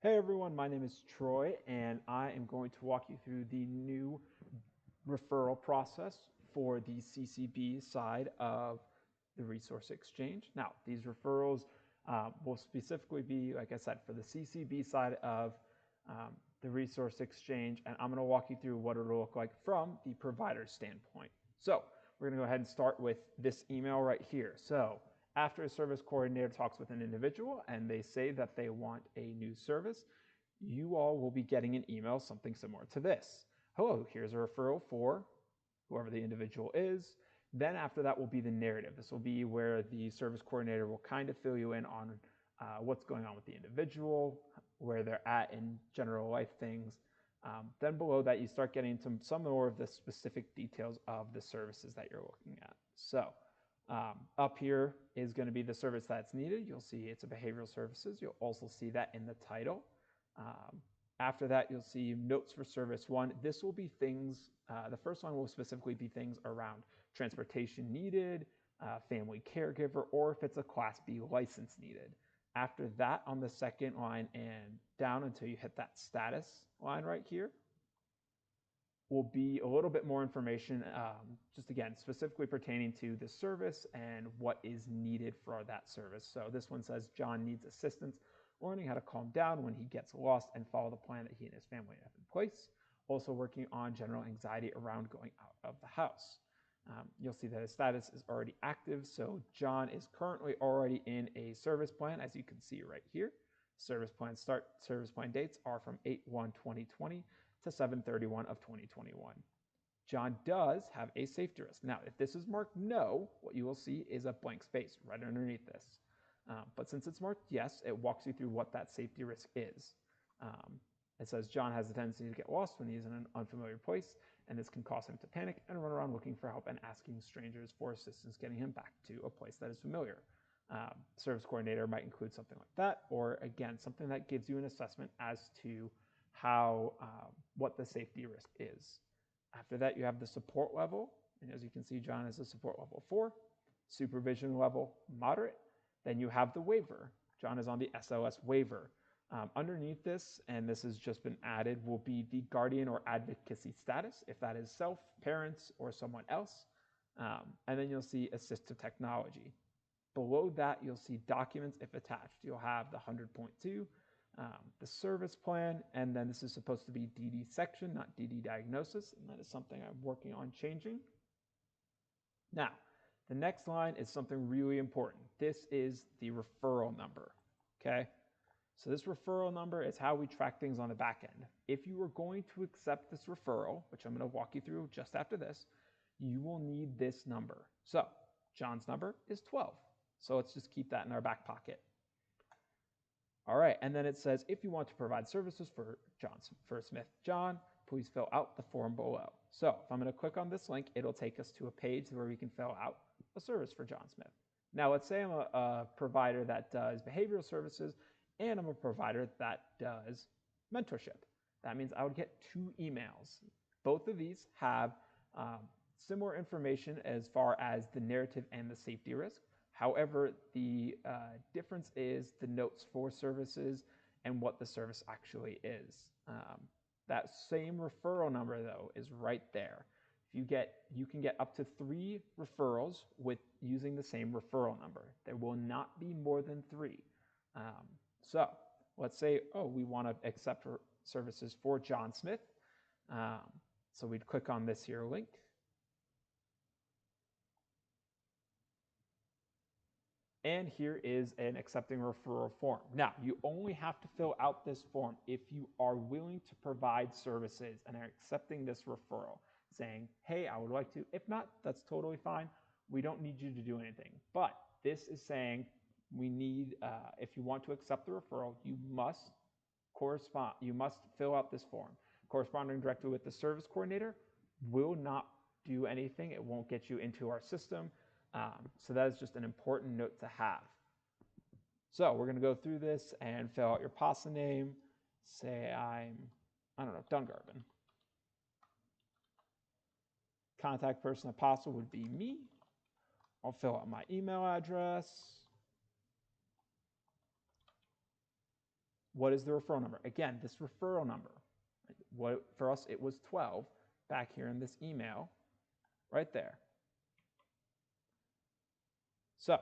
Hey everyone, my name is Troy, and I am going to walk you through the new referral process for the CCB side of the resource exchange. Now, these referrals will specifically be, like I said, for the CCB side of the resource exchange, and I'm going to walk you through what it'll look like from the provider standpoint. So we're going to go ahead and start with this email right here. So after a service coordinator talks with an individual and they say that they want a new service, you all will be getting an email, something similar to this. Hello, here's a referral for whoever the individual is. Then after that will be the narrative. This will be where the service coordinator will kind of fill you in on what's going on with the individual, where they're at in general life things. Then below that, you start getting into some more of the specific details of the services that you're looking at. So up here is going to be the service that's needed. You'll see it's a behavioral services. You'll also see that in the title. After that, you'll see notes for service one. This will be things, the first one will specifically be things around transportation needed, family caregiver, or if it's a Class B license needed. After that, on the second line and down until you hit that status line right here, will be a little bit more information, just again, specifically pertaining to the service and what is needed for that service. So this one says John needs assistance learning how to calm down when he gets lost and follow the plan that he and his family have in place. Also working on general anxiety around going out of the house. You'll see that his status is already active. So John is currently already in a service plan, as you can see right here. Service plan dates are from 8/1/2020 to 7/31 of 2021. John does have a safety risk. Now, if this is marked no, what you will see is a blank space right underneath this. But since it's marked yes, it walks you through what that safety risk is. It says John has a tendency to get lost when he's in an unfamiliar place, and this can cause him to panic and run around looking for help and asking strangers for assistance getting him back to a place that is familiar. Service coordinator might include something like that, or again, something that gives you an assessment as to how what the safety risk is. After that, you have the support level, and as you can see, John is a support level 4, supervision level moderate. Then you have the waiver. John is on the SOS waiver. Underneath this, and this has just been added, will be the guardian or advocacy status, if that is self, parents, or someone else. And then you'll see assistive technology. Below that, you'll see documents if attached. You'll have the 100.2, the service plan, and then this is supposed to be DD section, not DD diagnosis, and that is something I'm working on changing. Now, the next line is something really important. This is the referral number, okay? So this referral number is how we track things on the back end. If you are going to accept this referral, which I'm going to walk you through just after this, you will need this number. So John's number is 12. So let's just keep that in our back pocket. All right, and then it says, if you want to provide services for Smith John, please fill out the form below. So if I'm going to click on this link, it'll take us to a page where we can fill out a service for John Smith. Now, let's say I'm a provider that does behavioral services and I'm a provider that does mentorship. That means I would get 2 emails. Both of these have similar information as far as the narrative and the safety risk. However, the difference is the notes for services and what the service actually is. That same referral number, though, is right there. You can get up to 3 referrals with using the same referral number. There will not be more than 3. So let's say, we want to accept services for John Smith. So we'd click on this here link. And here is an accepting referral form. Now, you only have to fill out this form if you are willing to provide services and are accepting this referral, saying, hey, I would like to. If not, that's totally fine. We don't need you to do anything. But this is saying we need, if you want to accept the referral, you must fill out this form. Corresponding directly with the service coordinator will not do anything. It won't get you into our system. So that is just an important note to have. So we're going to go through this and fill out your PASA name. Say I don't know, Dungarvin. Contact person at PASA would be me. I'll fill out my email address. What is the referral number? Again, this referral number, for us, it was 12 back here in this email, right there. So I'm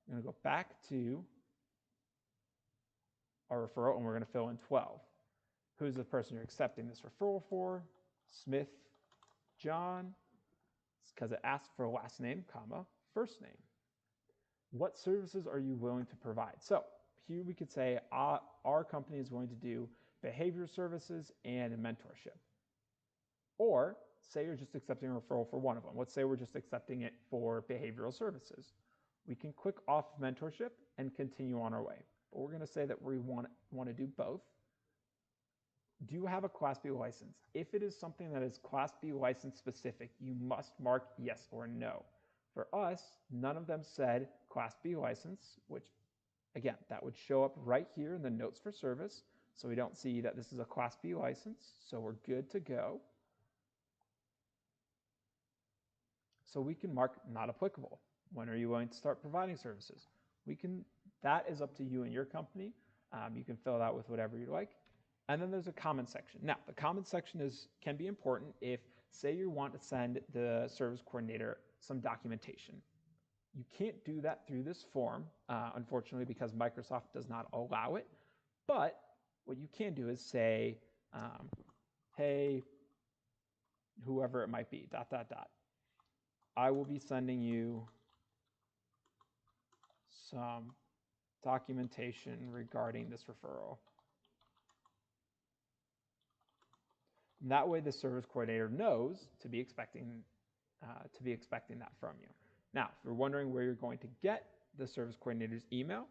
going to go back to our referral, and we're going to fill in 12. Who's the person you're accepting this referral for? Smith John. It's because it asks for a last name, comma, first name. What services are you willing to provide? So here we could say our company is going to do behavior services and mentorship. Or say you're just accepting a referral for one of them. Let's say we're just accepting it for behavioral services. We can click off mentorship and continue on our way. But we're going to say that we want to do both. Do you have a Class B license? If it is something that is Class B license specific, you must mark yes or no. For us, none of them said Class B license, which, again, that would show up right here in the notes for service. So we don't see that this is a Class B license. So we're good to go. So we can mark not applicable. When are you willing to start providing services? That is up to you and your company. You can fill it out with whatever you like. And then there's a comment section. Now, the comment section can be important if, say, you want to send the service coordinator some documentation. You can't do that through this form, unfortunately, because Microsoft does not allow it. But what you can do is say, hey, whoever it might be, ... I will be sending you some documentation regarding this referral. And that way the service coordinator knows to be expecting that from you. Now, if you're wondering where you're going to get the service coordinator's email,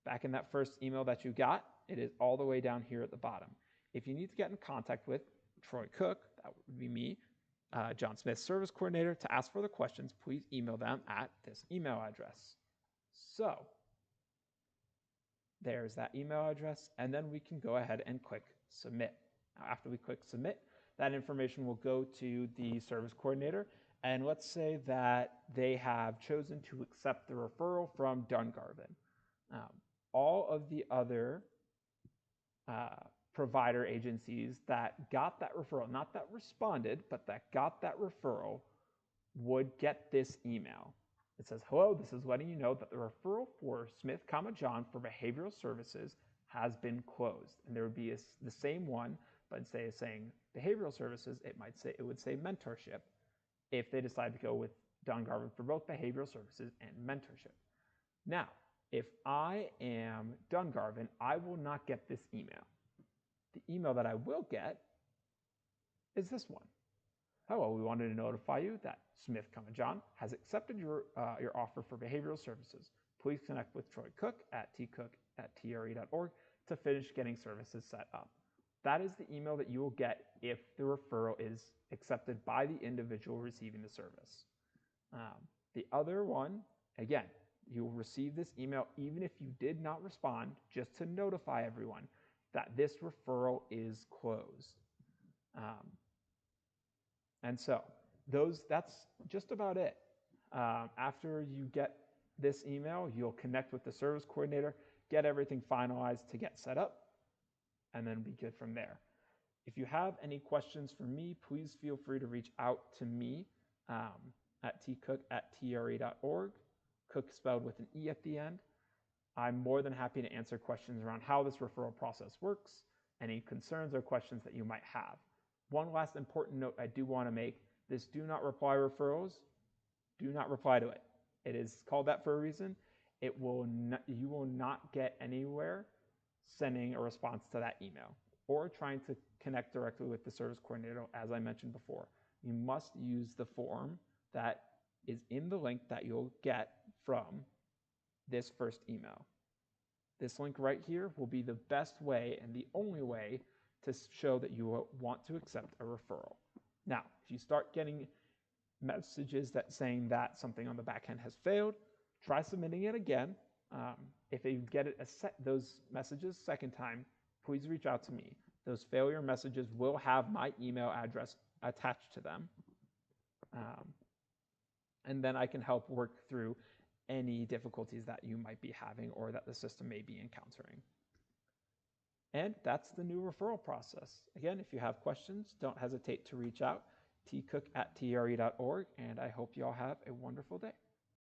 back in that first email that you got, it is all the way down here at the bottom. If you need to get in contact with Troy Cook, that would be me, John Smith, service coordinator, to ask further questions, please email them at this email address. So there's that email address, and then we can go ahead and click submit. Now, after we click submit, that information will go to the service coordinator, and let's say that they have chosen to accept the referral from Dungarvan. All of the other provider agencies that got that referral, not that responded, but that got that referral, would get this email. It says, hello, this is letting you know that the referral for Smith, John for behavioral services has been closed. And there would be the same one, but instead of saying behavioral services, it would say mentorship if they decide to go with Dungarvan for both behavioral services and mentorship. Now, if I am Dungarvan, I will not get this email. The email that I will get is this one. Hello, we wanted to notify you that Smith, John has accepted your offer for behavioral services. Please connect with Troy Cook at tcook@tre.org to finish getting services set up. That is the email that you will get if the referral is accepted by the individual receiving the service. The other one, again, you will receive this email even if you did not respond, just to notify everyone that this referral is closed. And so that's just about it. After you get this email, you'll connect with the service coordinator, get everything finalized to get set up, and then be good from there. If you have any questions for me, please feel free to reach out to me at tcook@tre.org, Cook spelled with an E at the end. I'm more than happy to answer questions around how this referral process works, any concerns or questions that you might have. One last important note I do want to make, this do not reply referrals, do not reply to it. It is called that for a reason. You will not get anywhere sending a response to that email or trying to connect directly with the service coordinator, as I mentioned before. You must use the form that is in the link that you'll get from this first email. This link right here will be the best way and the only way to show that you want to accept a referral. Now, if you start getting messages saying that something on the back end has failed, try submitting it again. If you get those messages second time, please reach out to me. Those failure messages will have my email address attached to them. And then I can help work through any difficulties that you might be having or that the system may be encountering. And that's the new referral process. Again, if you have questions, don't hesitate to reach out, tcook@tre.org, and I hope you all have a wonderful day.